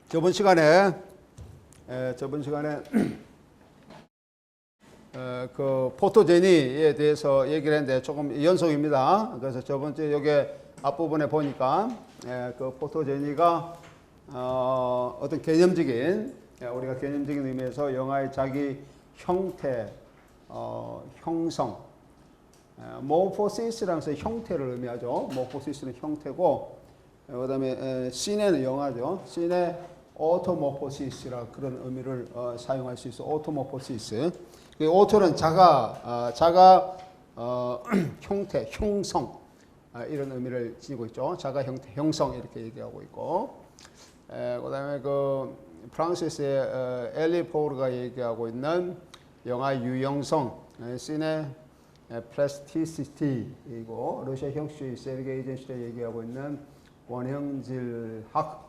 저번 시간에 그 포토제니에 대해서 얘기를 했는데 조금 연속입니다. 그래서 저번주에 여기 앞부분에 보니까 그 포토제니가 어떤 개념적인 우리가 개념적인 의미에서 영화의 자기 형태, 형성, 모포시스라는 것은 형태를 의미하죠. 모포시스는 형태고, 그 다음에 시네는 영화죠. 시네 오토모포시스라 그런 의미를 사용할 수 있어. 오토모포시스. 그 오토는 자가 형태, 형성 이런 의미를 지니고 있죠. 자가 형태, 형성 이렇게 얘기하고 있고, 그 다음에 그 프랑스의 엘리 포르가 얘기하고 있는 영화 유형성, 시네 플라스티시티이고, 러시아 형식주의 세르게이 에이젠슈타인이 얘기하고 있는 원형질학,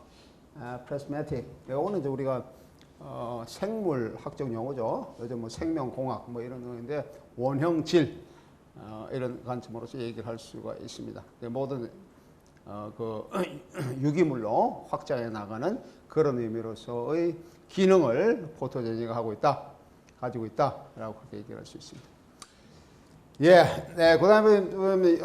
프레스메틱. 이거는 이제 우리가 생물학적 용어죠. 요즘 뭐 생명공학 뭐 이런 의미인데 원형질 이런 관점으로서 얘기를 할 수가 있습니다. 모든 그 유기물로 확장해 나가는 그런 의미로서의 기능을 포토제니가 가지고 있다라고 그렇게 얘기를 할 수 있습니다. 네, 그다음에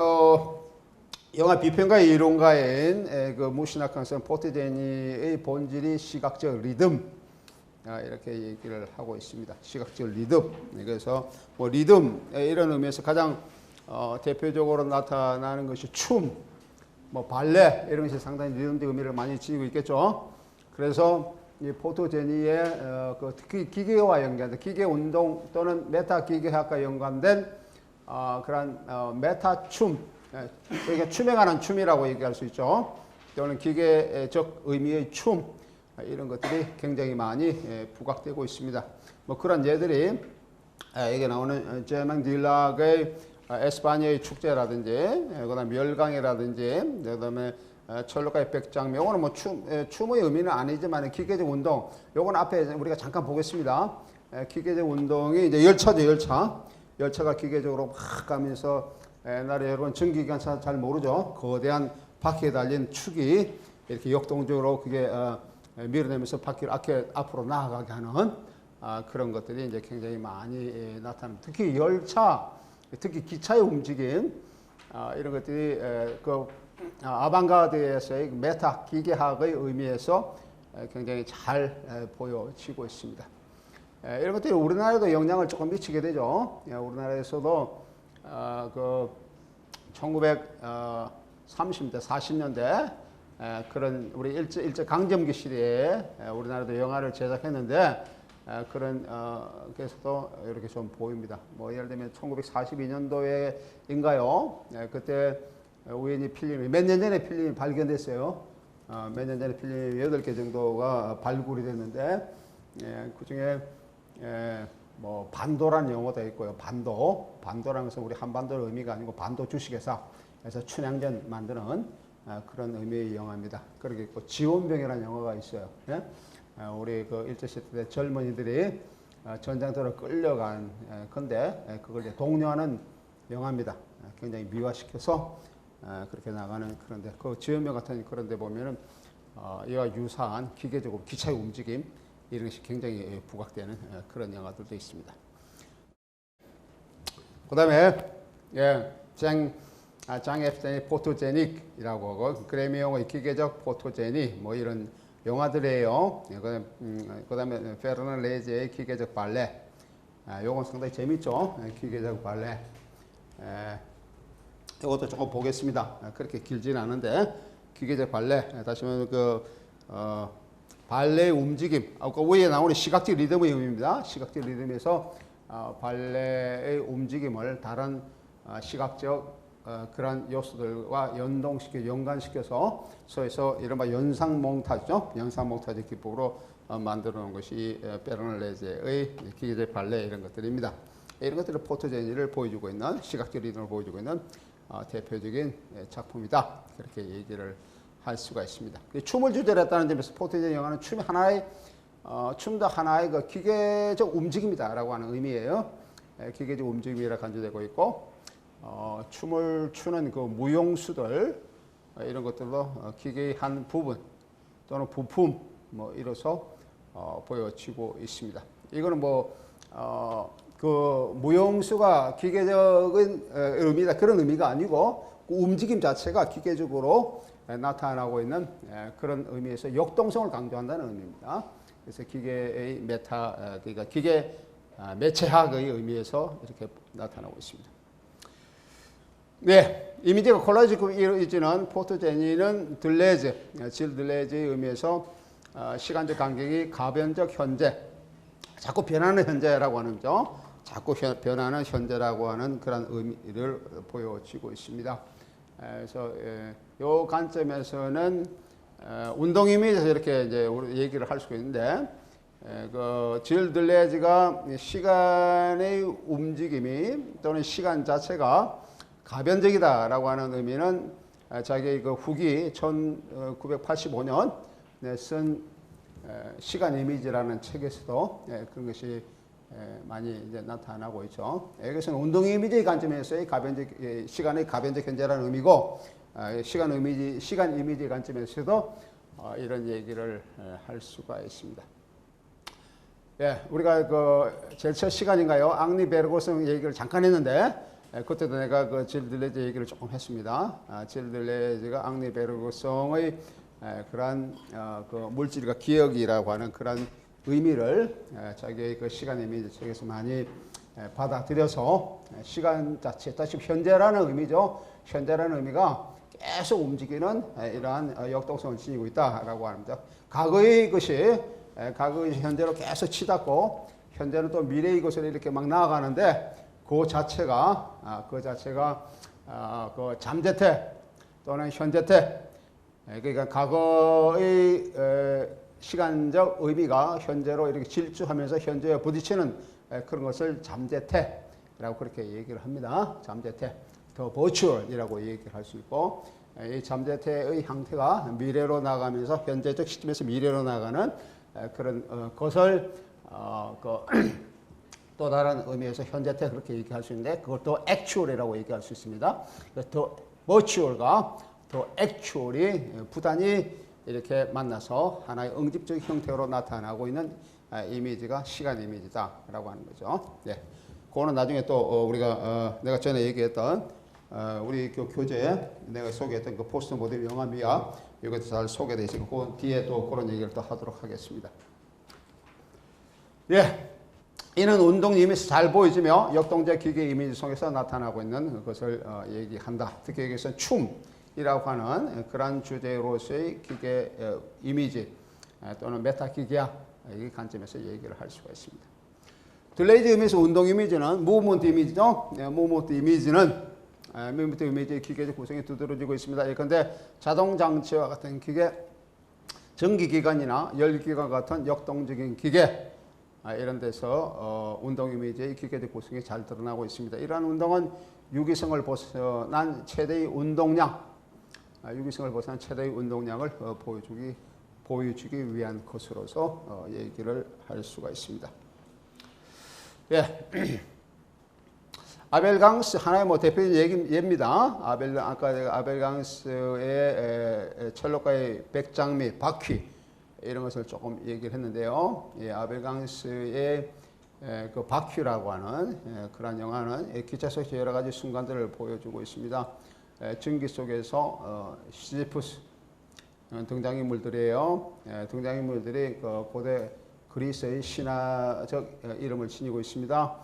영화 비평가의 이론가인 그 무시나칸슨 포토제니의 본질이 시각적 리듬 이렇게 얘기를 하고 있습니다. 시각적 리듬. 그래서 뭐 리듬 이런 의미에서 가장 대표적으로 나타나는 것이 춤, 뭐 발레 이런 것이 상당히 리듬적 의미를 많이 지니고 있겠죠. 그래서 이 포토제니의 그 특히 기계와 연관된 기계 운동 또는 메타 기계학과 연관된 그런 메타 춤, 그러니까 춤에 관한 춤이라고 얘기할 수 있죠. 또는 기계적 의미의 춤 이런 것들이 굉장히 많이 부각되고 있습니다. 뭐 그런 예들이 여기 나오는 제망 딜락의 에스파냐의 축제라든지, 그다음 멸강이라든지, 그다음에 철로가의 백장미. 요거는 뭐 춤의 의미는 아니지만 기계적 운동. 요건 앞에 우리가 잠깐 보겠습니다. 기계적 운동이 이제 열차죠, 열차. 열차가 기계적으로 막 가면서 옛날에 여러분 전기기관차 잘 모르죠. 거대한 바퀴에 달린 축이 이렇게 역동적으로 그게 밀어내면서 바퀴를 앞으로 나아가게 하는 그런 것들이 이제 굉장히 많이 나타납니다. 특히 열차, 특히 기차의 움직임 이런 것들이 그 아방가르드에서의 메타 기계학의 의미에서 굉장히 잘 보여지고 있습니다. 이런 것들이 우리나라에도 영향을 조금 미치게 되죠. 우리나라에서도 그 1930년대, 40년대 그런 우리 일제 강점기 시대에 우리나라도 영화를 제작했는데 그런 게서도 이렇게 좀 보입니다. 뭐 예를 들면 1942년도에인가요? 그때 우연히 필름이 몇 년 전에 필름이 발견됐어요. 몇 년 전에 필름이 8개 정도가 발굴이 됐는데 그 중에 뭐 반도라는 용어도 있고요. 반도라는 것은 우리 한반도의 의미가 아니고 반도 주식회사에서 춘향전 만드는 그런 의미의 영화입니다. 그렇게 있고 지원병이라는 영화가 있어요. 우리 그 일제시대 때 젊은이들이 전장터로 끌려간 건데 그걸 이제 독려하는 영화입니다. 굉장히 미화시켜서 그렇게 나가는. 그런데 그 지원병 같은 그런데 보면은 이와 유사한 기계적으로 기차의 움직임 이런 것이 굉장히 부각되는 그런 영화들도 있습니다. 그 다음에 장 에프텐의 포토제닉이라고 하고 그래미 영어의 기계적 포토제니 뭐 이런 영화들이에요. 그 다음에 페르난 레제의 기계적 발레. 요건 상당히 재밌죠. 기계적 발레. 이것도 조금 보겠습니다. 그렇게 길지는 않은데 기계적 발레. 다시 말하면 발레의 움직임. 아까 위에 나오는 시각적 리듬의 의미입니다. 시각적 리듬에서 발레의 움직임을 다른 시각적 그런 요소들과 연관시켜서 소위서 이른바 연상몽타주죠. 연상몽타주 기법으로 만들어 놓은 것이 베르날레제의 기계적 발레 이런 것들입니다. 이런 것들을 포토제니를 보여주고 있는 시각적 리듬을 보여주고 있는 대표적인 작품이다. 그렇게 얘기를 할 수가 있습니다. 춤을 주제로 했다는 점에서 포토제니 영화는 춤도 하나의 그 기계적 움직임이다라고 하는 의미예요. 기계적 움직임이라 간주되고 있고, 춤을 추는 그 무용수들 이런 것들도 기계의 한 부분 또는 부품 뭐 이로써 보여지고 있습니다. 이거는 그 무용수가 기계적인 의미다 그런 의미가 아니고 그 움직임 자체가 기계적으로 나타나고 있는 그런 의미에서 역동성을 강조한다는 의미입니다. 그래서 기계의 그러니까 기계 매체학의 의미에서 이렇게 나타나고 있습니다. 네, 이미지가 콜라지로 이루어지는 포토제니는 질 들레즈의 의미에서 시간적 간격이 가변적 현재, 자꾸 변하는 현재라고 하는 거죠. 자꾸 변하는 현재라고 하는 그런 의미를 보여지고 있습니다. 그래서 이 관점에서는 운동 이미지에서 이렇게 이제 우리 얘기를 할 수 있는데, 그 질 들레즈가 시간의 움직임이 또는 시간 자체가 가변적이다라고 하는 의미는 자기의 그 후기 1985년 쓴 시간 이미지라는 책에서도 그런 것이 많이 이제 나타나고 있죠. 여기서는 운동 이미지의 관점에서의 시간의 가변적 현재라는 의미고, 시간 이미지의 관점에서도 이런 얘기를 할 수가 있습니다. 예, 우리가 그 제일 첫 시간인가요? 앙리 베르고스 얘기를 잠깐 했는데, 그때도 내가 그 질 들레즈 얘기를 조금 했습니다. 질 들레즈가 앙리 베르고스의 그러한 그 물질과 기억이라고 하는 그런 의미를 자기의 그 시간 이미지 책에서 많이 받아들여서 시간 자체, 다시 현재라는 의미죠. 현재라는 의미가 계속 움직이는 이러한 역동성을 지니고 있다라고 합니다. 과거의 것이 현재로 계속 치닫고 현재는 또 미래의 것으로 이렇게 막 나아가는데 그 자체가 그 잠재태 또는 현재태, 그러니까 과거의 시간적 의미가 현재로 이렇게 질주하면서 현재에 부딪히는 그런 것을 잠재태라고 그렇게 얘기를 합니다. 잠재태, 더 버추얼이라고 얘기를 할 수 있고, 이 잠재태의 형태가 미래로 나가면서 현재적 시점에서 미래로 나가는 그런 것을 또 다른 의미에서 현재태 그렇게 얘기할 수 있는데, 그것도 액츄얼이라고 얘기할 수 있습니다. 더 버추얼과 더 액츄얼이 부단히 이렇게 만나서 하나의 응집적 형태로 나타나고 있는 이미지가 시간 이미지다라고 하는 거죠. 네, 그거는 나중에 또 우리가 내가 전에 얘기했던 우리 교재에 내가 소개했던 그 포스트 모델 영화 미학 이것도 잘 소개되어 있으니까 그 뒤에 또 그런 얘기를 또 하도록 하겠습니다. 예, 이는 운동 이미지 잘 보여지며 역동적 기계 이미지 속에서 나타나고 있는 것을 얘기한다. 특히 여기서 춤이라고 하는 그러한 주제로서의 기계 이미지 또는 메타기계야 이 관점에서 얘기를 할 수가 있습니다. 들레이즈 의미에서 운동 이미지는 무브먼트 이미지죠. 무브먼트 이미지는 무브먼트 이미지의 기계적 구성이 두드러지고 있습니다. 예컨대 자동 장치와 같은 기계, 전기기관이나 열기관 같은 역동적인 기계 이런 데서 운동 이미지의 기계적 구성이 잘 드러나고 있습니다. 이러한 운동은 유기성을 벗어난 최대의 운동량을 보여주기 위한 것으로서 얘기를 할 수가 있습니다. 예. 아벨강스 하나의 대표적인 예입니다. 아까 내가 아벨강스의 첼로가의 백장미, 바퀴 이런 것을 조금 얘기를 했는데요. 예, 아벨강스의 그 바퀴라고 하는 그런 영화는 기차 속에서 여러 가지 순간들을 보여주고 있습니다. 전기 속에서 시지푸스 등장인물들이에요. 등장인물들이 그 고대 그리스의 신화적 이름을 지니고 있습니다.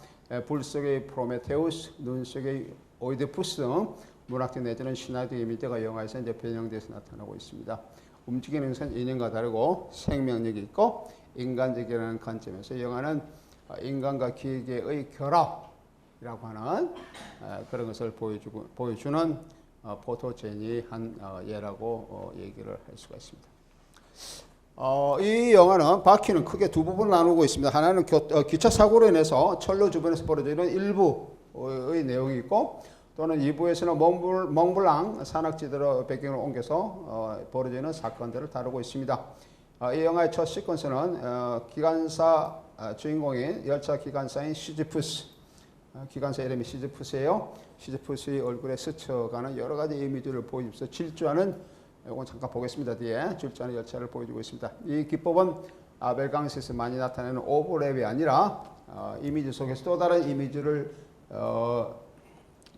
불 속의 프로메테우스, 눈 속의 오이디푸스 등 문학적 내지는 신화적 이미지가 영화에서 이제 변형돼서 나타나고 있습니다. 움직이는 것은 인연과 다르고 생명력이 있고 인간적이라는 관점에서 영화는 인간과 기계의 결합이라고 하는 그런 것을 보여주는 포토제니한 예라고 얘기를 할 수가 있습니다. 이 영화는 바퀴는 크게 두 부분을 나누고 있습니다. 하나는 기차 사고로 인해서 철로 주변에서 벌어지는 일부의 내용이 있고, 또는 2부에서는 몽블랑 산악지대로 배경을 옮겨서 벌어지는 사건들을 다루고 있습니다. 이 영화의 첫 시퀀스는 기관사 주인공인 열차 기관사인 시지푸스, 기관사 이름이 시지푸스예요. 시지푸스의 얼굴에 스쳐가는 여러 가지 이미지를 보여주면서 질주하는 이건 잠깐 보겠습니다. 뒤에 줄자는 열차를 보여주고 있습니다. 이 기법은 벨강시에서 많이 나타내는 오버랩이 아니라 이미지 속에서 또 다른 이미지를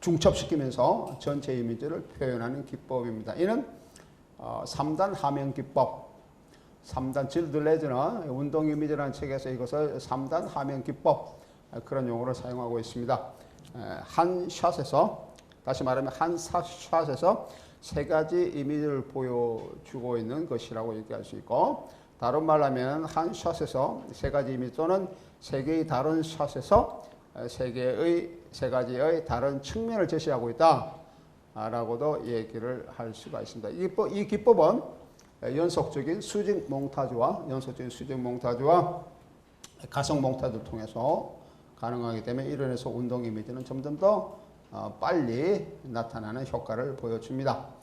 중첩시키면서 전체 이미지를 표현하는 기법입니다. 이는 3단 화면 기법, 3단 질들레즈는 운동 이미지라는 책에서 이것을 3단 화면 기법 그런 용어를 사용하고 있습니다. 한 샷에서, 다시 말하면 한 샷에서 세 가지 이미지를 보여주고 있는 것이라고 얘기할 수 있고, 다른 말로 하면 한 샷에서 세 가지 이미지 또는 세 개의 다른 샷에서 세 가지의 다른 측면을 제시하고 있다 라고도 얘기를 할 수가 있습니다. 이 기법은 연속적인 수직 몽타주와 가속 몽타주를 통해서 가능하기 때문에 이론에서 운동 이미지는 점점 더 빨리 나타나는 효과를 보여줍니다.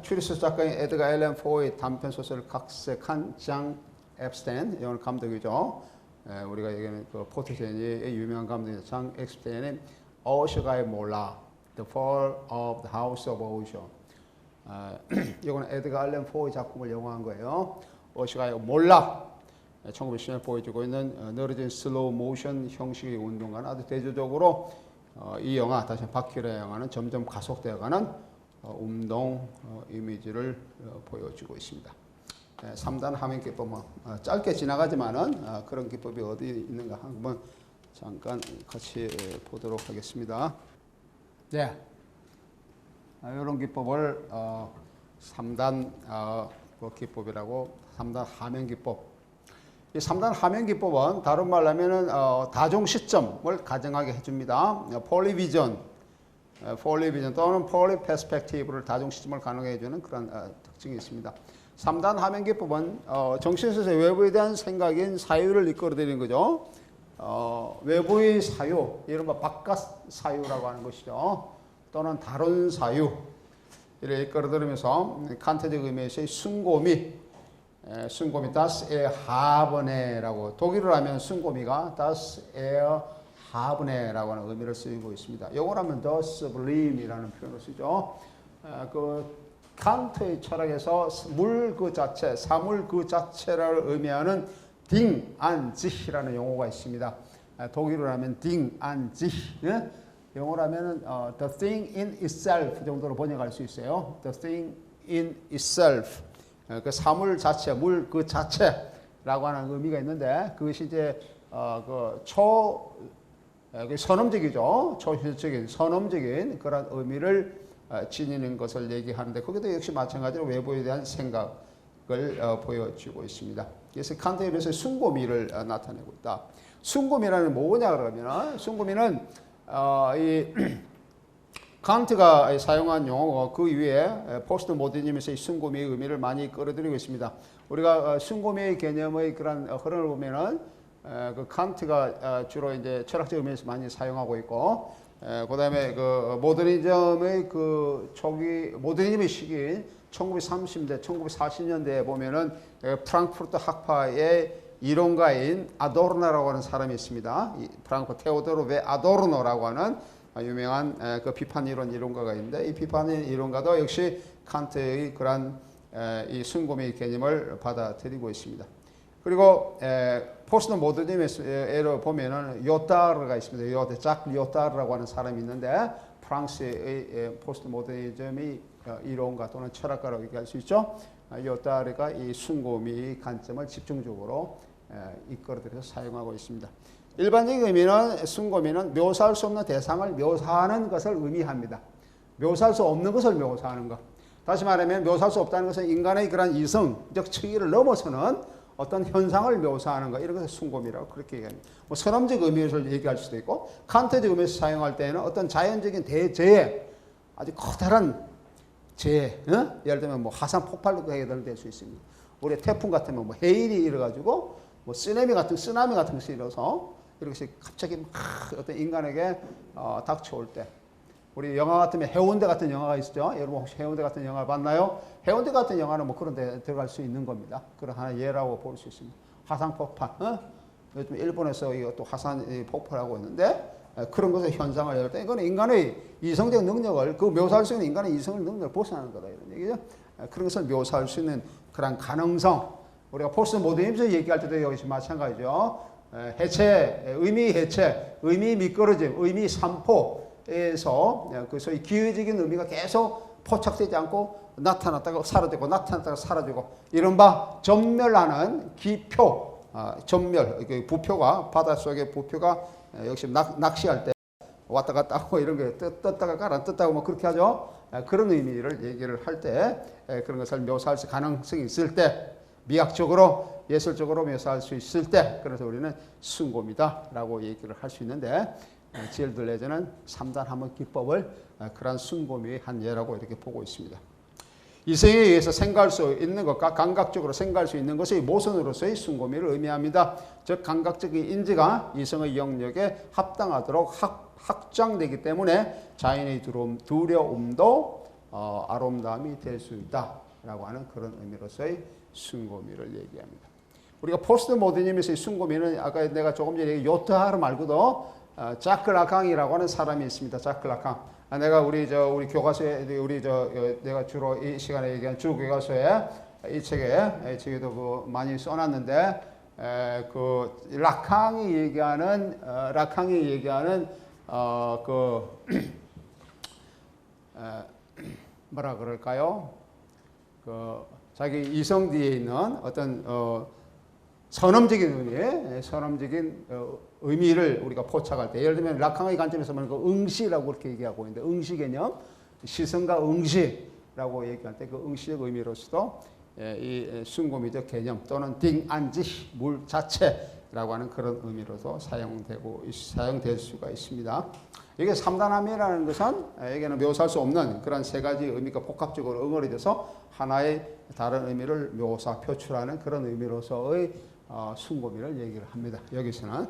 추리소설 작가인 에드가 앨런 포의 단편 소설을 각색한 장 앱스텐, 이건 감독이죠. 우리가 얘기하는 그 포트제니의 유명한 감독인 장 앱스텐의 어셔가의 몰라, The Fall of the House of Usher. 이거는 에드가 앨런 포의 작품을 영화한 거예요. 어셔가의 몰라. 1910년에 보여주고 있는 느려진 슬로우 모션 형식의 운동과는 아주 대조적으로 이 영화, 다시 바퀴의 영화는 점점 가속되어가는 운동 이미지를 보여주고 있습니다. 3단 화면 기법은 짧게 지나가지만은 그런 기법이 어디 있는가 한번 잠깐 같이 보도록 하겠습니다. 네, 이런 기법을 3단 기법이라고 3단 화면 기법. 이 3단 화면 기법은 다른 말로 하면은 다중 시점을 가정하게 해줍니다. 폴리비전 또는 폴리퍼스펙티브를 다중 시점을 가능하게 해주는 그런 특징이 있습니다. 3단 화면 기법은 정신에서 외부에 대한 생각인 사유를 이끌어들이는 거죠. 외부의 사유, 이른바 바깥 사유라고 하는 것이죠. 또는 다른 사유, 이를 이끌어들으면서 칸트적 의미에서의 순고미, das Erhabene 독일어로 하면 순고미가 das Erhabene라고 하는 의미를 쓰이고 있습니다. 영어로 하면 the sublime이라는 표현을 쓰죠. 칸트의 철학에서 물 그 자체, 사물 그 자체를 의미하는 Ding an sich라는 용어가 있습니다. 독일어로 하면 Ding an sich, 영어로 하면 the thing in itself 정도로 번역할 수 있어요. The thing in itself. 그 사물 자체, 물 그 자체라고 하는 의미가 있는데 그것이 이제 선험적이죠. 초현실적인 선험적인 그런 의미를 지니는 것을 얘기하는데 거기도 역시 마찬가지로 외부에 대한 생각을 보여주고 있습니다. 그래서 칸트에 비해서 순고미를 나타내고 있다. 순고미라는 뭐냐 그러면 순고미는 칸트가 사용한 용어고 그 이후에 포스트 모더니즘에서의 순고미의 의미를 많이 끌어들이고 있습니다. 우리가 순고미의 개념의 그런 흐름을 보면은 그 칸트가 주로 이제 철학적 의미에서 많이 사용하고 있고, 그다음에 그 모더니즘의 그 초기 모더니즘의 시기인 1930대, 1940년대에 보면은 프랑크푸르트 학파의 이론가인 아도르노라고 하는 사람이 있습니다. 프랑크푸르트 테오도르 베 아도르노라고 하는 유명한 그 비판 이론 이론가가 있는데 이 비판 이론가도 역시 칸트의 그러한 이 순고미의 개념을 받아들이고 있습니다. 그리고 포스트 모더니즘에서 보면은 요타르가 있습니다. 작 요타르라고 하는 사람이 있는데 프랑스의 포스트 모더니즘의 이론가 또는 철학가라고 얘기할 수 있죠. 요타르가 이 순고미의 관점을 집중적으로 이끌어들여서 사용하고 있습니다. 일반적인 의미는 순고미는 묘사할 수 없는 대상을 묘사하는 것을 의미합니다. 묘사할 수 없는 것을 묘사하는 것. 다시 말하면 묘사할 수 없다는 것은 인간의 그런 이성적 층위를 넘어서는 어떤 현상을 묘사하는 것, 이런 것을 순고미라고 그렇게 얘기합니다. 뭐 선험적 의미에서 얘기할 수도 있고 칸트적 의미에서 사용할 때는 어떤 자연적인 대재해, 아주 커다란 재해, 예를 들면 뭐 화산 폭발도 해당될 수 있습니다. 우리 태풍 같으면 뭐 해일이 일어가지고 뭐 쓰나미 같은 것이 일어서 이렇게 갑자기 막 어떤 인간에게 닥쳐올 때, 우리 영화 같으면 해운대 같은 영화가 있죠. 여러분 혹시 해운대 같은 영화 봤나요? 해운대 같은 영화는 뭐 그런 데 들어갈 수 있는 겁니다. 그런 하나의 예라고 볼 수 있습니다. 화산 폭발. 요즘 일본에서 이것도 화산이 폭발하고 있는데 그런 것의 현상을 열 때 이거는 인간의 이성적 능력을 그 묘사할 수 있는 인간의 이성적 능력을 벗어나는 거다 이런 얘기죠. 그런 것을 묘사할 수 있는 그런 가능성. 우리가 포스트 모더니즘에서 얘기할 때도 여기서 마찬가지죠. 해체, 의미 해체, 의미 미끄러짐, 의미 산포에서 그 소위 기회적인 의미가 계속 포착되지 않고 나타났다가 사라지고 나타났다가 사라지고 이른바 전멸하는 기표, 전멸, 부표가 바닷속의 부표가 역시 낚시할 때 왔다 갔다 하고 이런 게 떴다가 가라앉았다고 뭐 그렇게 하죠. 그런 의미를 얘기를 할 때 그런 것을 묘사할 수 가능성이 있을 때 미학적으로 예술적으로 묘사할 수 있을 때 그래서 우리는 순곰이다라고 얘기를 할 수 있는데 질들레저는 3단 함의 기법을 그러한 순곰의 한 예라고 이렇게 보고 있습니다. 이성에 의해서 생각할 수 있는 것과 감각적으로 생각할 수 있는 것의 모순으로서의 순곰이를 의미합니다. 즉 감각적인 인지가 이성의 영역에 합당하도록 확장되기 때문에 자연의 두려움도 아름다움이 될 수 있다라고 하는 그런 의미로서의 순곰이를 얘기합니다. 우리가 포스트 모더니즘에서의 순곰이는 아까 내가 조금 전에 요트하르 말고도 자크 라캉이라고 하는 사람이 있습니다. 자크 라캉. 내가 우리 교과서에 내가 주로 이 시간에 얘기한 주 교과서에 이 책에도 그 많이 써놨는데 그 라캉이 얘기하는 뭐라 그럴까요? 그 자기 이성 뒤에 있는 어떤 선험적인 의미를 우리가 포착할 때 예를 들면 라캉의 관점에서 말하는 그 응시라고 그렇게 얘기하고 있는데 응시 개념, 시선과 응시라고 얘기할 때 그 응시적 의미로서도 이 순곰이적 개념 또는 딩안지 물 자체라고 하는 그런 의미로도 사용될 수가 있습니다. 이게 삼단함이라는 것은 여기는 묘사할 수 없는 그런 세 가지 의미가 복합적으로 응어리돼서 하나의 다른 의미를 묘사 표출하는 그런 의미로서의 순곰이를 얘기를 합니다. 여기서는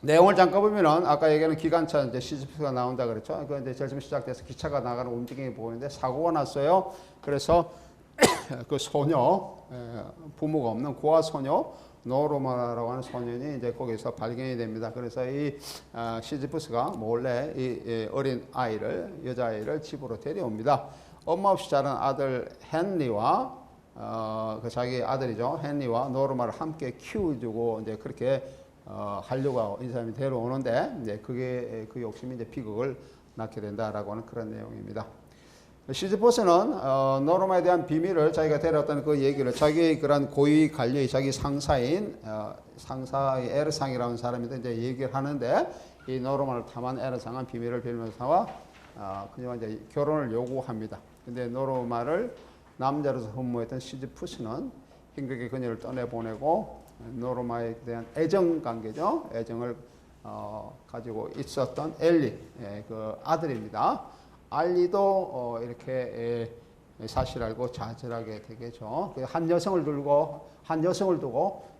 내용을 잠깐 보면은 아까 얘기하는 기관차 이제 시지프스가 나온다 그랬죠. 그 이제 제일 처음 시작돼서 기차가 나가는 움직임이 보이는데 사고가 났어요. 그래서 그 소녀 부모가 없는 고아 소녀 노르마라고 하는 소년이 이제 거기서 발견이 됩니다. 그래서 이 시지프스가 몰래 이 어린 아이를 여자아이를 집으로 데려옵니다. 엄마 없이 자란 아들 헨리와 그 자기 아들이죠 헨리와 노르마를 함께 키워주고 이제 그렇게 하려고 하고 이 사람이 데려오는데 이제 그게 그 욕심이 이제 비극을 낳게 된다라고 하는 그런 내용입니다. 시지포스는 노르마에 대한 비밀을 자기가 데려왔다는 그 얘기를 자기의 그런 고위 관료의 자기 상사인 상사의 에르상이라는 사람인데 이제 얘기를 하는데 이 노르마를 탐한 에르상은 비밀을 빌면서 그녀와 이제 결혼을 요구합니다. 근데 노르마를 남자로서 흠모했던 시지푸스는 힘들게 그녀를 떠내보내고 노르마에 대한 애정 관계죠. 애정을 가지고 있었던 엘리 그 아들입니다. 알리도 이렇게 사실 알고 좌절하게 되겠죠. 한 여성을 두고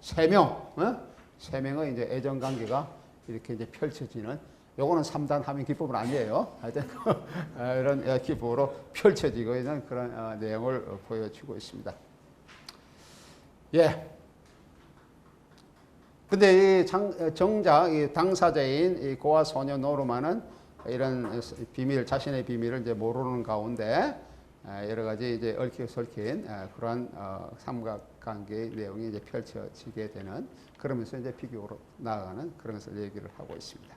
세 명의 이제 애정 관계가 이렇게 이제 펼쳐지는. 요거는 3단 함의 기법은 아니에요. 하여튼 이런 기법으로 펼쳐지고 있는 그런 내용을 보여주고 있습니다. 근데 정작 이 당사자인 이 고아 소녀 노르마는 이런 비밀, 자신의 비밀을 이제 모르는 가운데 여러 가지 이제 얽힌 그러한 삼각관계의 내용이 이제 펼쳐지게 되는 그러면서 이제 비교로 나아가는 그런 것을 얘기를 하고 있습니다.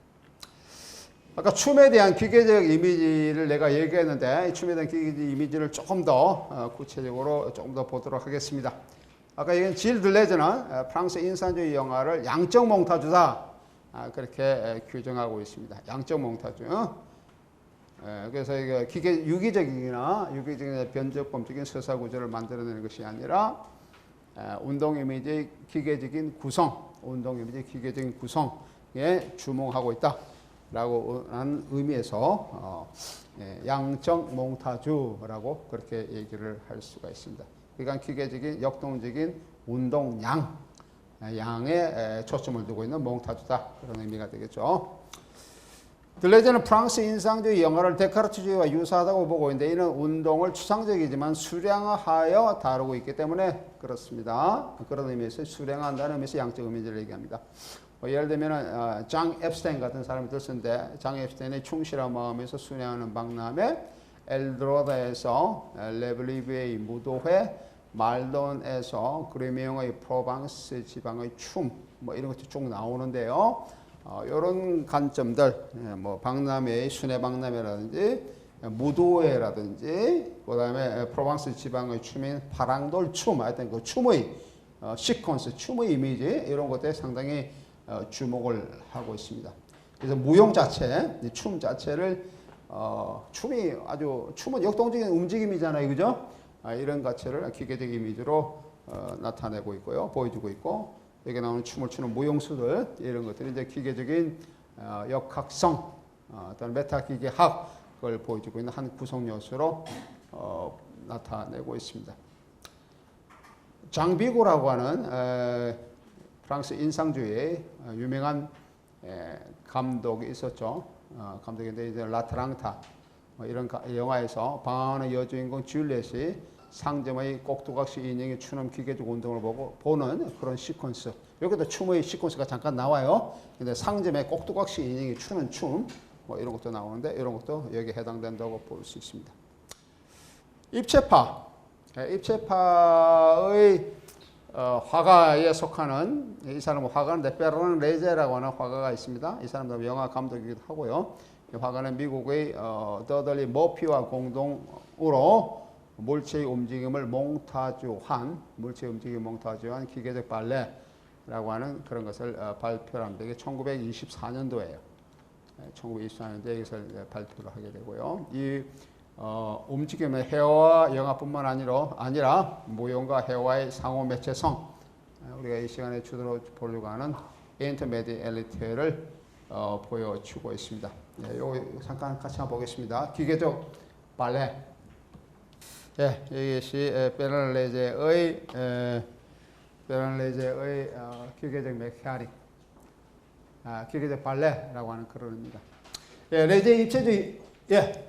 아까 춤에 대한 기계적 이미지를 내가 얘기했는데 이 춤에 대한 기계적 이미지를 조금 더 구체적으로 조금 더 보도록 하겠습니다. 아까 얘기한 질 들레즈는 프랑스 인상주의 영화를 양적 몽타주다 그렇게 규정하고 있습니다. 양적 몽타주. 그래서 이게 유기적이나 변적범적인 서사 구조를 만들어내는 것이 아니라 운동 이미지의 기계적인 구성에 주목하고 있다라고 하는 의미에서 양적 몽타주라고 그렇게 얘기를 할 수가 있습니다. 그러니까 기계적인 역동적인 양에 초점을 두고 있는 몽타주다 그런 의미가 되겠죠. 들레즈는 프랑스 인상주의 영화를 데카르트주의와 유사하다고 보고 있는데 이는 운동을 추상적이지만 수량화하여 다루고 있기 때문에 그렇습니다. 그런 의미에서 수량화한다는 의미에서 양적 이미지를 얘기합니다. 예를 들면 장 앱스테인 같은 사람이 들었는데 장 앱스테인의 충실한 마음에서 순회하는 박람회, 엘드로다에서 레블리브의 무도회, 말돈에서 그레미옹의 프로방스 지방의 춤, 뭐 이런 것도 쭉 나오는데요. 이런 관점들, 뭐 박람회의 순회 박람회라든지 무도회라든지 그다음에 프로방스 지방의 춤인 파랑돌 춤, 하여튼 그 춤의 시퀀스, 춤의 이미지 이런 것들에 상당히 주목을 하고 있습니다. 그래서 무용 자체, 춤 자체를 춤이 아주 춤은 역동적인 움직임이잖아요, 그죠? 이런 자체를 기계적 이미지로 나타내고 있고요, 보여주고 있고 여기 나오는 춤을 추는 무용수들 이런 것들이 이제 기계적인 역학성, 어떤 메타 기계학을 보여주고 있는 한 구성 요소로 나타내고 있습니다. 장비고라고 하는 프랑스 인상주의의 유명한 감독이 있었죠. 감독인데 이제 라트랑타 이런 영화에서 방황하는 여주인공 줄리엣이 상점의 꼭두각시 인형이 추는 기계적 운동을 보는 그런 시퀀스. 여기도 춤의 시퀀스가 잠깐 나와요. 근데 상점의 꼭두각시 인형이 추는 춤, 뭐 이런 것도 나오는데 이런 것도 여기에 해당된다고 볼 수 있습니다. 입체파. 입체파의 화가에 속하는 이 사람은 화가인데 페르난 레제라고 하는 화가가 있습니다. 이 사람도 영화 감독이기도 하고요. 이 화가는 미국의 더들리 머피와 공동으로 물체의 움직임을 몽타주한 기계적 발레라고 하는 그런 것을 발표합니다. 이게 1924년도예요. 1924년도에 이것을 발표를 하게 되고요. 이 움직임의 회화와 영화뿐만 아니라 무용과 회화의 상호 매체성, 우리가 이 시간에 주로 보려고 하는 인터메디얼리티를 보여주고 있습니다. 이거 잠깐 같이 한번 보겠습니다. 기계적 발레. 이것이 베를레제의 기계적 메카닉, 기계적 발레라고 하는 그런 의미입니다. 레제 입체주의. 이게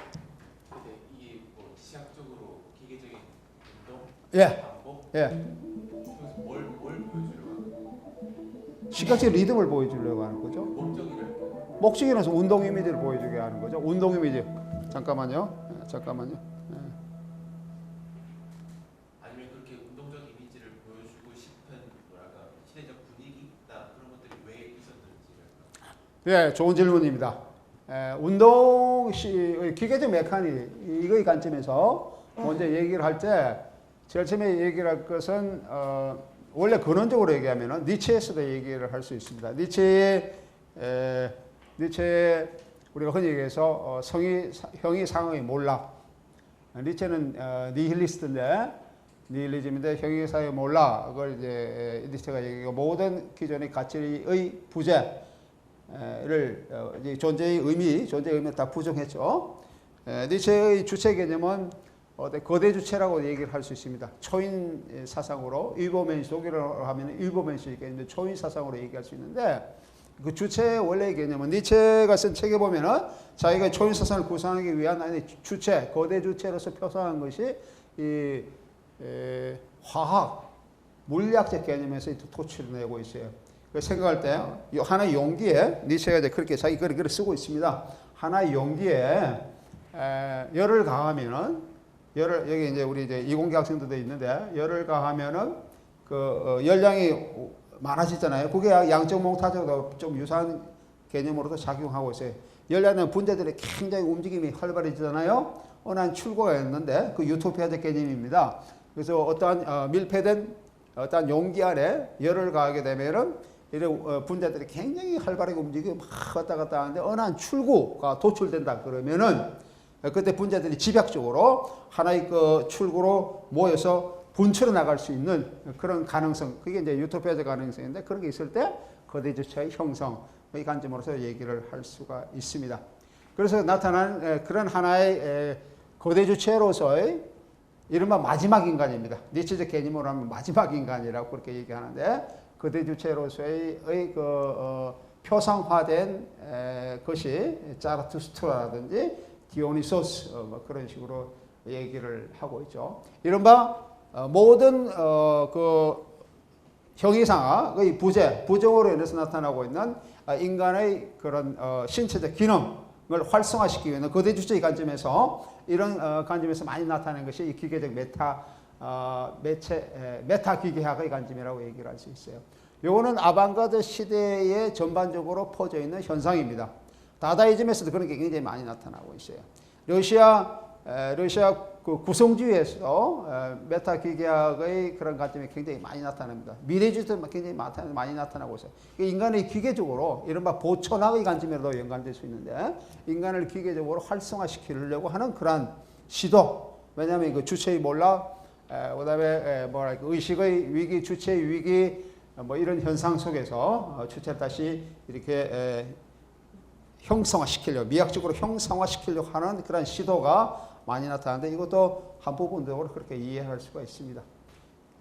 뭐 시각적으로 기계적인 운동, 반복, 뭘 보여주려고 시각적 리듬을 보여주려고 하는 거죠. 목적이라서 운동 이미지를 보여주게 하는 거죠. 운동 이미지. 잠깐만요. 아니면 그렇게 운동적 이미지를 보여주고 싶은 뭐랄까 시대적 분위기 있다 그런 것들이 왜 있었는지를. 좋은 질문입니다. 운동의 기계적 메카닉 이거의 관점에서 먼저 얘기를 할 때 제일 처음에 얘기를 할 것은 원래 근원적으로 얘기하면 니체에서도 얘기를 할 수 있습니다. 니체의 우리가 흔히 얘기해서 형이 상황이 몰라. 니체는 니힐리스트인데 니힐리즘인데 형이 상황이 몰라. 그걸 이제 니체가 얘기하고 모든 기존의 가치의 부재를 존재의 의미를 다 부정했죠. 니체의 주체 개념은 거대 주체라고 얘기를 할 수 있습니다. 초인 사상으로 일보멘시, 독일어로 하면 일보멘시 개념인데 초인 사상으로 얘기할 수 있는데 그 주체의 원래의 개념은 니체가 쓴 책에 보면은 자기가 초인 사상을 구성하기 위한 주체, 거대 주체로서 표상한 것이 이 화학, 물리학적 개념에서 도출을 내고 있어요. 생각할 때 하나의 용기에 니체가 이제 그렇게 자기 글을 쓰고 있습니다. 하나의 용기에 열을 가하면은 여기 이제 우리 이제 이공계 학생들도 있는데 열을 가하면은 그 열량이 많아지잖아요. 그게 양적 몽타주도 좀 유사한 개념으로도 작용하고 있어요. 열량은 분자들의 굉장히 움직임이 활발해지잖아요. 한 출구가 있는데 그 유토피아적 개념입니다. 그래서 어떠한 밀폐된 어떠한 용기 안에 열을 가하게 되면은 이런 분자들이 굉장히 활발하게 움직이고 막 왔다 갔다 하는데 어느 한 출구가 도출된다 그러면은 그때 분자들이 집약적으로 하나의 그 출구로 모여서 분출해 나갈 수 있는 그런 가능성, 그게 이제 유토피아적 가능성인데 그런 게 있을 때 거대 주체의 형성의 관점으로서 얘기를 할 수가 있습니다. 그래서 나타난 그런 하나의 거대 주체로서의 이른바 마지막 인간입니다. 니체적 개념으로 하면 마지막 인간이라고 그렇게 얘기하는데 거대 주체로서의 표상화된 것이 자라투스트라라든지 디오니소스 뭐 그런 식으로 얘기를 하고 있죠. 이른바 모든 그 형이상의 부정으로 인해서 나타나고 있는 인간의 그런 신체적 기능을 활성화시키기 위한 거대 주체의 관점에서 이런 관점에서 많이 나타나는 것이 이 기계적 메타 기계학의 관점이라고 얘기를 할 수 있어요. 요거는 아방가드 시대에 전반적으로 퍼져 있는 현상입니다. 다다이즘에서도 그런 게 굉장히 많이 나타나고 있어요. 러시아 그 구성주의에서 메타 기계학의 그런 관점이 굉장히 많이 나타납니다. 미래주의도 굉장히 많이 나타나고 있어요. 인간의 기계적으로 이른바 보천학의 관점으로도 연관될 수 있는데 인간을 기계적으로 활성화시키려고 하는 그러한 시도. 왜냐하면 그 주체의 몰락, 그다음에 뭐랄까 의식의 위기, 주체의 위기 뭐 이런 현상 속에서 주체를 다시 이렇게 형성화시키려고 미학적으로 형성화시키려고 하는 그런 시도가 많이 나타나는데 이것도 한 부분적으로 그렇게 이해할 수가 있습니다.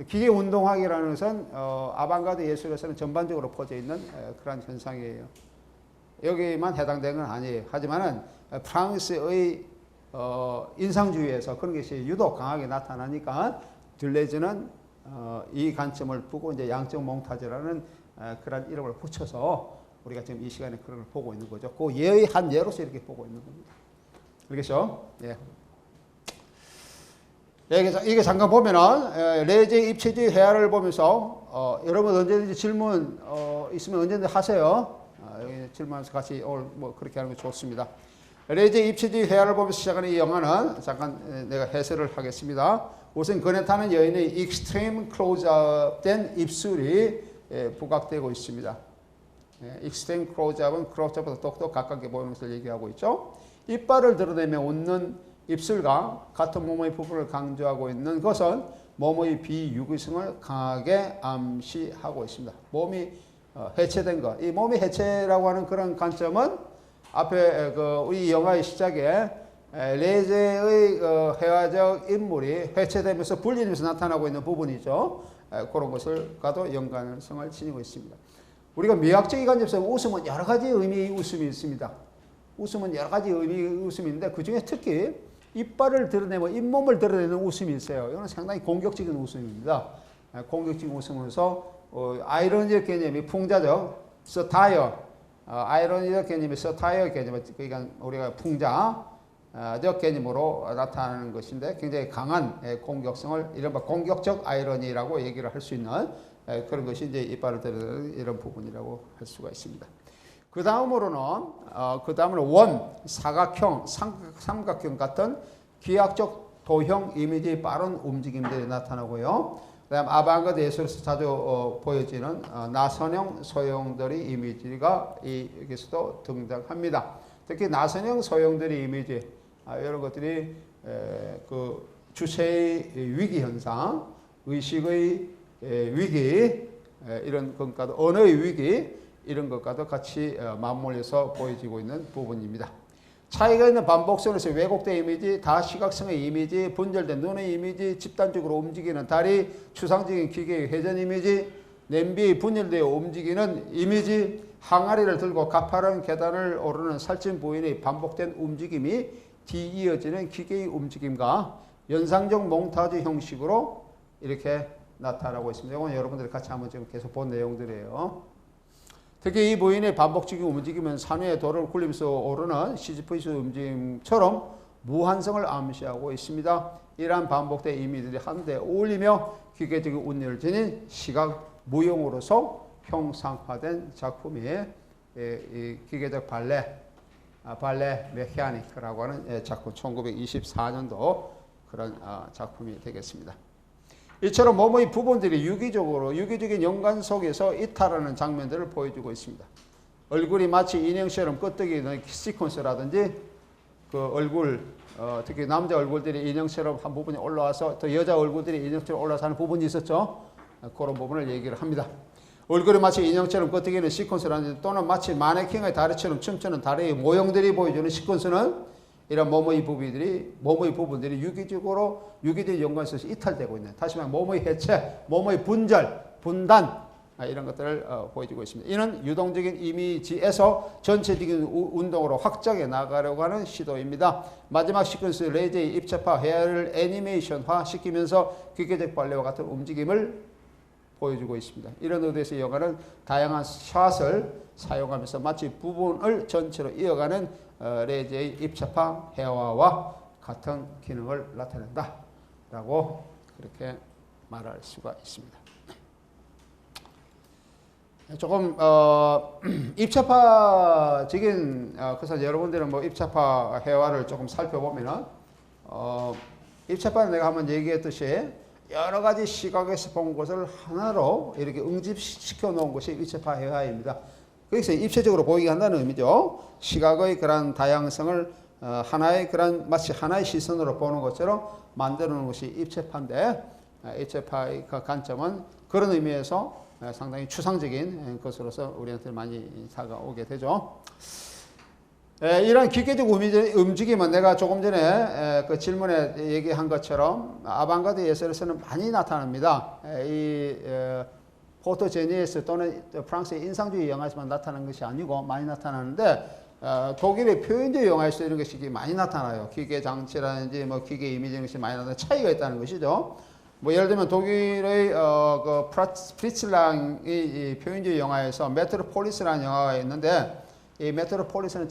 기계운동학이라는 것은 아방가드 예술에서는 전반적으로 퍼져 있는 그런 현상이에요. 여기만 해당되는 건 아니에요. 하지만은 프랑스의 인상주의에서 그런 것이 유독 강하게 나타나니까 들레즈는 이 관점을 보고 이제 양적 몽타주라는 그런 이름을 붙여서 우리가 지금 이 시간에 그런 걸 보고 있는 거죠. 그 예의 한 예로서 이렇게 보고 있는 겁니다. 알겠죠? 예. 이게 잠깐 보면은 레제의 입체주의 해야를 보면서 여러분 언제든지 질문 있으면 언제든지 하세요. 여기 질문하면서 같이 오늘 뭐 그렇게 하는 게 좋습니다. 레제의 입체주의 해야를 보면서 시작하는 이 영화는 잠깐 내가 해설을 하겠습니다. 우선 그네 타는 여인의 익스트림 클로즈업된 입술이 부각되고 있습니다. 익스트림 클로즈업은 클로즈업보다 더욱 가깝게 보이는 것을 얘기하고 있죠. 이빨을 드러내며 웃는 입술과 같은 몸의 부분을 강조하고 있는 것은 몸의 비유기성을 강하게 암시하고 있습니다. 몸이 해체된 것. 이 몸이 해체라고 하는 그런 관점은 앞에 우리 영화의 시작에 레제의 회화적 인물이 해체되면서 분리되면서 나타나고 있는 부분이죠. 그런 것을과도 연관성을 지니고 있습니다. 우리가 미학적인 관점에서 웃음은 여러 가지 의미의 웃음이 있습니다. 웃음은 여러 가지 의미의 웃음이 있는데 그 중에 특히 이빨을 드러내고 잇몸을 드러내는 웃음이 있어요. 이건 상당히 공격적인 웃음입니다. 공격적인 웃음으로서 아이러니적 개념이 풍자적 서타이어, 아이러니적 개념이 서타이어 개념, 그러니까 우리가 풍자적 개념으로 나타나는 것인데 굉장히 강한 공격성을 이른바 공격적 아이러니라고 얘기를 할 수 있는 그런 것이 이제 이빨을 드러내는 이런 부분이라고 할 수가 있습니다. 그 다음으로는 원, 사각형, 삼각형 같은 기하학적 도형 이미지의 빠른 움직임들이 나타나고요. 그 다음 아방가드 예술에서 자주 보여지는 나선형 소형들의 이미지가 여기서도 등장합니다. 특히 나선형 소형들의 이미지, 이런 것들이 그 주체의 위기 현상, 의식의 위기, 이런 것과도 언어의 위기, 이런 것과도 같이 맞물려서 보여지고 있는 부분입니다. 차이가 있는 반복선에서 왜곡된 이미지, 다시각성의 이미지, 분절된 눈의 이미지, 집단적으로 움직이는 다리, 추상적인 기계의 회전 이미지, 냄비의 분열되어 움직이는 이미지, 항아리를 들고 가파른 계단을 오르는 살찐 부인의 반복된 움직임이 뒤이어지는 기계의 움직임과 연상적 몽타주 형식으로 이렇게 나타나고 있습니다. 이건 여러분들이 같이 한번 지금 계속 본 내용들이에요. 특히 이 부인의 반복적인 움직임은 산위의 돌을 굴리면서 오르는 시지프스 움직임처럼 무한성을 암시하고 있습니다. 이러한 반복된 이미지들이 한데 어울리며 기계적인 운율을 지닌 시각 무용으로서 형상화된 작품이 이 기계적 발레 메카닉이라고 하는 작품 1924년도 그런 작품이 되겠습니다. 이처럼 몸의 부분들이 유기적인 연관 속에서 이탈하는 장면들을 보여주고 있습니다. 얼굴이 마치 인형처럼 끄떡이 있는 시퀀스라든지 그 얼굴, 특히 남자 얼굴들이 인형처럼 한 부분이 올라와서 또 여자 얼굴들이 인형처럼 올라와서 하는 부분이 있었죠. 그런 부분을 얘기를 합니다. 얼굴이 마치 인형처럼 끄떡이 있는 시퀀스라든지 또는 마치 마네킹의 다리처럼 춤추는 다리의 모형들이 보여주는 시퀀스는 이런 몸의 부분들이 유기적인 연관에서 이탈되고 있는, 다시 말하면 몸의 해체, 몸의 분단, 이런 것들을 보여주고 있습니다. 이는 유동적인 이미지에서 전체적인 운동으로 확장해 나가려고 하는 시도입니다. 마지막 시퀀스 레이제의 입체파, 헤어를 애니메이션화 시키면서 기계적 발레와 같은 움직임을 보여주고 있습니다. 이런 의도에서 영화는 다양한 샷을 사용하면서 마치 부분을 전체로 이어가는 레이즈의 입체파 해화와 같은 기능을 나타낸다 라고 그렇게 말할 수가 있습니다. 조금 입체파적인 그래서 여러분들은 뭐 입체파 해화를 조금 살펴보면은 입체파는 내가 한번 얘기했듯이 여러 가지 시각에서 본 것을 하나로 이렇게 응집시켜 놓은 것이 입체파 해화입니다. 그래서 입체적으로 보이게 한다는 의미죠. 시각의 그런 다양성을 하나의 그런 마치 하나의 시선으로 보는 것처럼 만들어 놓은 것이 입체파인데, 입체파의 그 관점은 그런 의미에서 상당히 추상적인 것으로서 우리한테 많이 다가오게 되죠. 이런 기계적 움직임은 내가 조금 전에 그 질문에 얘기한 것처럼 아방가드 예술에서는 많이 나타납니다. 이 포토제니에스 또는 프랑스의 인상주의 영화에서만 나타나는 것이 아니고 많이 나타나는데 독일의 표현주의 영화에서 이런 것이 많이 나타나요. 기계 장치라든지 뭐 기계 이미지 이런 것이 많이 나타나는 차이가 있다는 것이죠. 뭐 예를 들면 독일의 그 프리츠랑이 표현주의 영화에서 메트로폴리스라는 영화가 있는데 이 메트로폴리스는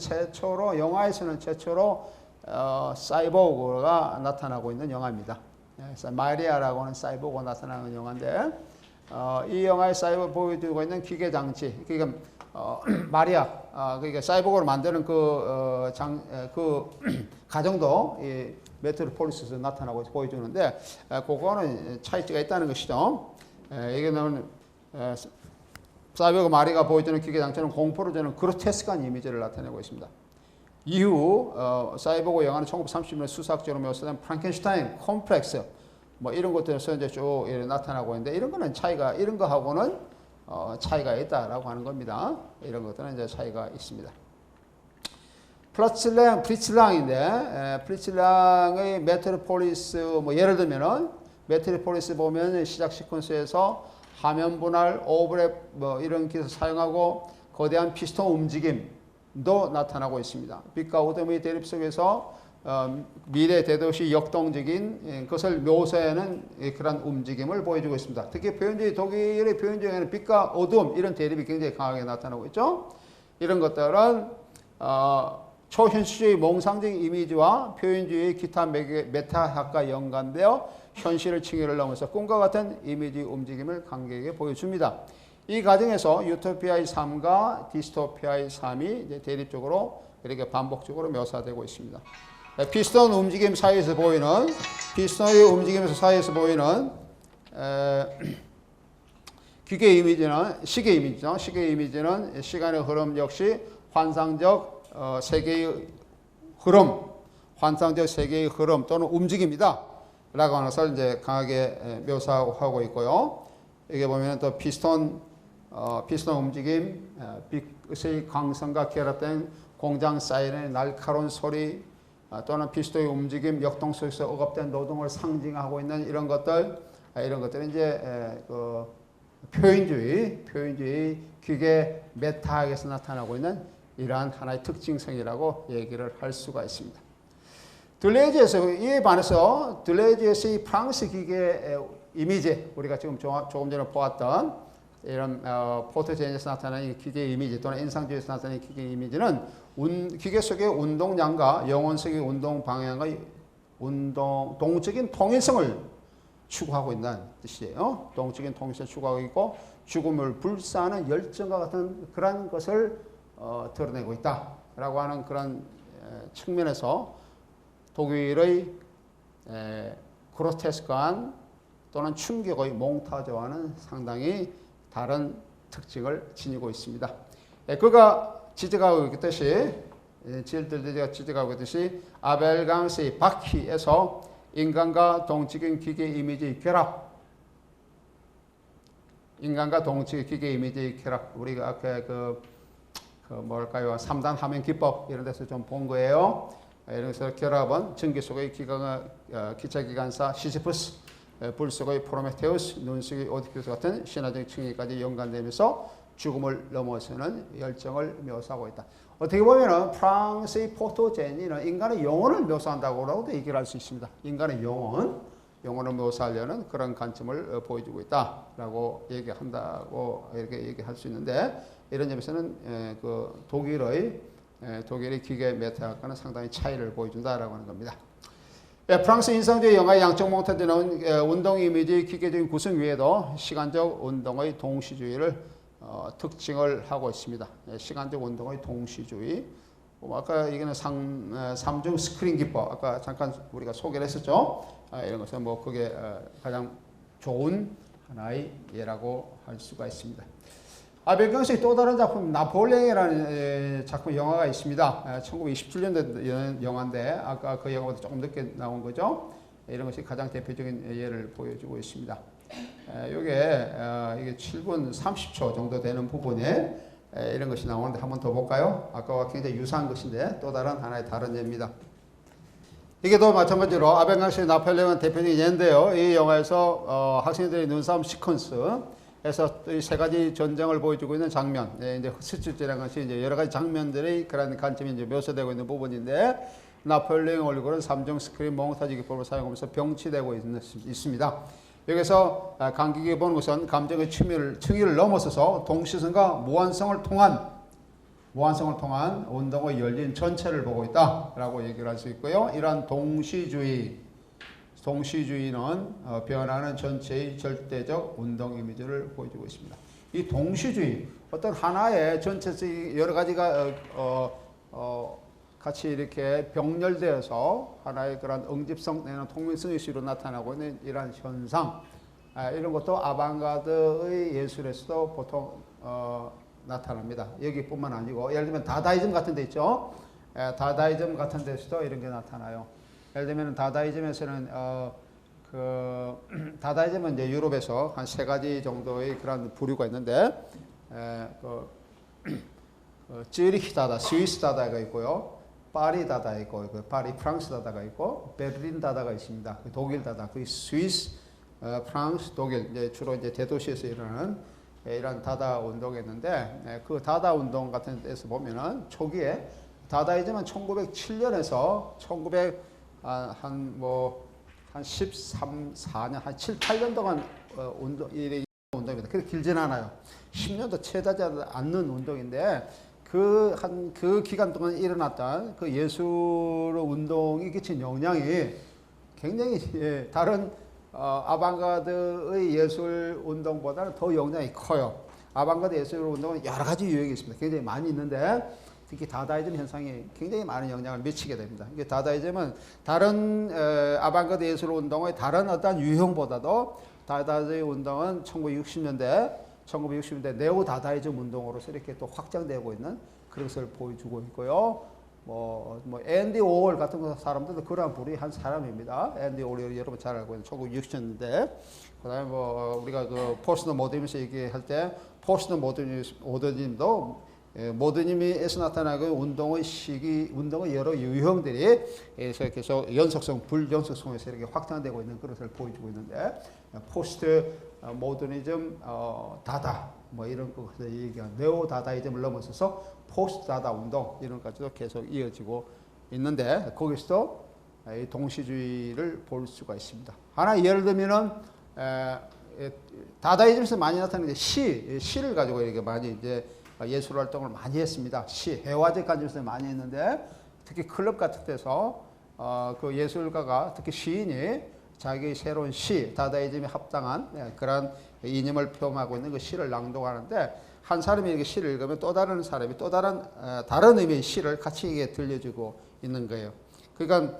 영화에서는 최초로 사이보그가 나타나고 있는 영화입니다. 마리아라고 하는 사이보그가 나타나는 영화인데 이 영화의 사이보그 보여주고 있는 기계 장치, 그러니까 마리아, 그러니까 사이보그를 만드는 그 가정도 이 메트로폴리스에서 나타나고 보여주는데 그거는 차이가 있다는 것이죠. 이게는 사이보그 마리아가 보여주는 기계 장치는 공포를 주는 그로테스크한 이미지를 나타내고 있습니다. 이후 사이보그 영화는 1930년에 수사학적으로 묘사된 프랑켄슈타인 콤플렉스 뭐 이런 것들에서 이제 쭉 나타나고 있는데 이런 거는 차이가 이런 거하고는 차이가 있다라고 하는 겁니다. 이런 것들은 이제 차이가 있습니다. 프리츠랑인데 프리츠랑의 메트로폴리스 뭐 예를 들면은 메트로폴리스 보면 시작 시퀀스에서 화면 분할, 오버랩 뭐 이런 기술 사용하고 거대한 피스톤 움직임도 나타나고 있습니다. 빛과 어둠의 대립 속에서 미래 대도시 역동적인 것을 묘사하는 그런 움직임을 보여주고 있습니다. 특히 독일의 표현주의에는 빛과 어둠 이런 대립이 굉장히 강하게 나타나고 있죠. 이런 것들은 초현실주의 몽상적인 이미지와 표현주의의 기타 메타학과 연관되어 현실을 층위를 넘어서 꿈과 같은 이미지 움직임을 관객에게 보여줍니다. 이 과정에서 유토피아의 삶과 디스토피아의 삶이 이제 대립적으로 이렇게 반복적으로 묘사되고 있습니다. 피스톤 움직임 사이에서 보이는 피스톤의 움직임에서 사이에서 보이는 기계 이미지는 시계 이미지죠. 시계 이미지는 시간의 흐름 역시 환상적 세계의 흐름, 환상적 세계의 흐름 또는 움직임이다. 라고 하는 것을 이제 강하게 묘사하고 있고요. 여기 보면 또 피스톤 움직임, 빛의 광선과 결합된 공장 사이렌의 날카로운 소리, 또는 피스톤의 움직임, 역동 속에서 억압된 노동을 상징하고 있는 이런 것들은 이제 그 표현주의 기계 메타학에서 나타나고 있는 이러한 하나의 특징성이라고 얘기를 할 수가 있습니다. 들레이즈에서 이에 반해서 들레이즈에서의 프랑스 기계 이미지 우리가 지금 조금 전에 보았던 이런 포토제니에서 나타나는 기계 이미지 또는 인상주의에서 나타나는 기계 이미지는 기계 속의 운동량과 영혼 속의 운동 방향의 동적인 통일성을 추구하고 있는 뜻이에요. 동적인 통일성을 추구하고 있고 죽음을 불사하는 열정과 같은 그런 것을 드러내고 있다라고 하는 그런 측면에서 독일의 그로테스크한 또는 충격의 몽타주와는 상당히 다른 특징을 지니고 있습니다. 그가 지적하고 있듯이 아벨 강스의 바퀴에서 인간과 동적인 기계 이미지의 결합, 우리가 아까 뭐랄까요 3단 화면 기법 이런 데서 좀 본 거예요. 이래서 결합은 전기 속의 기차기관사 시시프스, 불 속의 프로메테우스, 눈 속의 오디피우스 같은 신화적 층위까지 연관되면서 죽음을 넘어서는 열정을 묘사하고 있다. 어떻게 보면 프랑스의 포토제니는 인간의 영혼을 묘사한다고도 얘기를 할 수 있습니다. 인간의 영혼, 영혼을 묘사하려는 그런 관점을 보여주고 있다라고 얘기한다고 이렇게 얘기할 수 있는데 이런 점에서는 그 독일의 기계 메타학과는 상당히 차이를 보여준다라고 하는 겁니다. 프랑스 인상주의 영화의 양적 몽타주에 나온 운동 이미지 기계적인 구성 외에도 시간적 운동의 동시주의를 특징을 하고 있습니다. 시간적 운동의 동시주의. 아까 이거는 삼중 스크린 기법. 아까 잠깐 우리가 소개를 했었죠. 이런 것은 뭐 그게 가장 좋은 하나의 예라고 할 수가 있습니다. 백경수의 또 다른 작품 나폴레옹이라는 작품 영화가 있습니다. 1927년도 영화인데 아까 그 영화보다 조금 늦게 나온 거죠. 이런 것이 가장 대표적인 예를 보여주고 있습니다. 이게 7분 30초 정도 되는 부분에 이런 것이 나오는데 한번 더 볼까요? 아까와 굉장히 유사한 것인데 또 다른 하나의 다른 예입니다. 이게 또 마찬가지로 아벤강스의 나폴레옹은 대표적인 예인데요. 이 영화에서 학생들의 눈싸움 시퀀스 에서 이 세 가지 전쟁을 보여주고 있는 장면, 이제 스치즈라는 것이 이제 여러 가지 장면들의 그런 관점이 이제 묘사되고 있는 부분인데 나폴레옹 얼굴은 삼중 스크린 몽타주 기법을 사용하면서 병치되고 있습니다. 여기서 관객이 보는 것은 감정의 층위를 넘어서서 동시선과 무한성을 통한 운동의 열린 전체를 보고 있다라고 얘기를 할 수 있고요. 이러한 동시주의는 변하는 전체의 절대적 운동 이미지를 보여주고 있습니다. 이 동시주의, 어떤 하나의 전체의 여러 가지가 같이 이렇게 병렬되어서 하나의 그런 응집성 내는 통일성 이슈로 나타나고 있는 이러한 현상, 이런 것도 아방가드의 예술에서도 보통 나타납니다. 여기뿐만 아니고 예를 들면 다다이즘 같은 데 있죠. 다다이즘 같은 데서도 이런 게 나타나요. 예를 들면 다다이즘에서는 다다이즘은 이제 유럽에서 한 세 가지 정도의 그런 부류가 있는데 쯔리히 다다, 스위스 다다가 있고요, 파리 다다 있고, 파리 프랑스 다다가 있고, 베를린 다다가 있습니다. 독일 다다, 그 스위스, 프랑스, 독일 이제 주로 이제 대도시에서 일어나는 이런 다다 운동이었는데 그 다다 운동 같은 데서 보면은 초기에 다다이즘은 1907년에서 1900한 13, 4년, 한 7, 8년 동안 운동입니다. 그렇게 길진 않아요. 10년도 채 되지 않는 운동인데 그 기간 동안 일어났던 그 예술 운동이 끼친 영향이 굉장히 다른 아방가드의 예술 운동보다는 더 영향이 커요. 아방가드 예술 운동은 여러 가지 유형이 있습니다. 굉장히 많이 있는데 특히 다다이즘 현상이 굉장히 많은 영향을 미치게 됩니다. 이게 다다이즘은 다른 아방가드 예술 운동의 다른 어떤 유형보다도 다다이즘 운동은 1960년대 네오 다다이즘 운동으로서 이렇게 또 확장되고 있는 그런 것을 보여주고 있고요. 뭐 앤디 오월 같은 사람들도 그러한 부류의 한 사람입니다. 앤디 오월 여러분 잘 알고 있는 1960년대. 그다음에 뭐 우리가 그 포스트 모더니즘에서 얘기할 때 포스트 모더니즘도 모더니즘에서 나타나는 운동의 시기, 운동의 여러 유형들이 계속 연속성, 불연속성에서 이렇게 확장되고 있는 그것을 보여주고 있는데 포스트 모더니즘, 다다 뭐 이런 것을 얘기하는 네오 다다이즘을 넘어서서 포스트 다다 운동 이런 것까지도 계속 이어지고 있는데 거기서도 이 동시주의를 볼 수가 있습니다. 하나 예를 들면은 다다이즘에서 많이 나타나는 게 시를 가지고 이렇게 많이 이제 예술 활동을 많이 했습니다. 회화적 관점에서 많이 했는데 특히 클럽 같은 데서 그 예술가가 특히 시인이 자기 새로운 다다이즘에 합당한 그런 이념을 표명하고 있는 그 시를 낭독하는데 한 사람이 이렇게 시를 읽으면 또 다른 사람이 또 다른 의미의 시를 같이 이게 들려주고 있는 거예요. 그러니까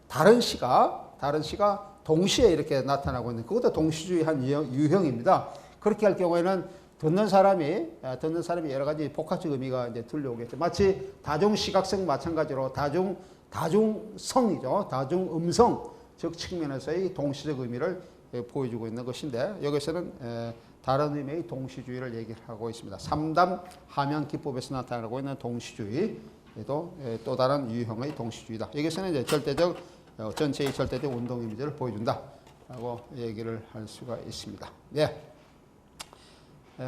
다른 시가 동시에 이렇게 나타나고 있는 그것도 동시주의 한 유형입니다. 그렇게 할 경우에는 듣는 사람이 여러 가지 복합적 의미가 이제 들려오겠죠. 마치 다중시각성 마찬가지로 다중성이죠. 다중음성 즉 측면에서의 동시적 의미를 보여주고 있는 것인데 여기서는 다른 의미의 동시주의를 얘기하고 있습니다. 3단 하면 기법에서 나타나고 있는 동시주의도 또 다른 유형의 동시주의다. 여기서는 이제 전체의 절대적 운동 이미지를 보여준다라고 얘기를 할 수가 있습니다. 예.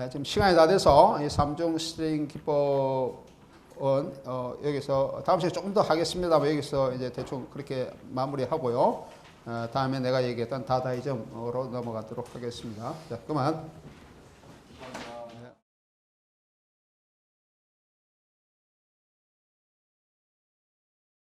지금 시간이 다 돼서 이 3중 스트링 기법은 여기서 다음 시간에 조금 더 하겠습니다. 여기서 이제 대충 그렇게 마무리하고요. 다음에 내가 얘기했던 다다이즘으로 넘어가도록 하겠습니다. 자, 그만.